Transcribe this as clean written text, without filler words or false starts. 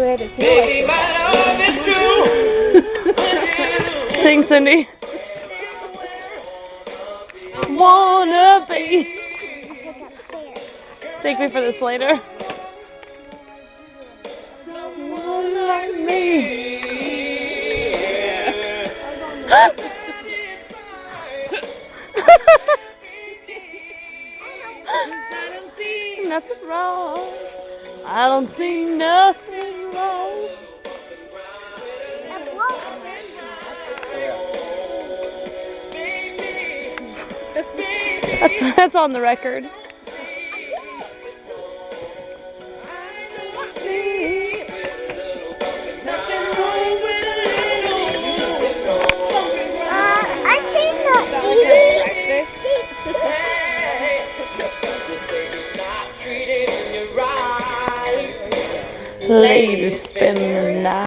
wear this Baby, my love is true. Sing, Cindy. Wanna be. Take me for this later. Someone like me. Nothing wrong. I don't see nothing wrong. That's on the record. Ladies spend the night.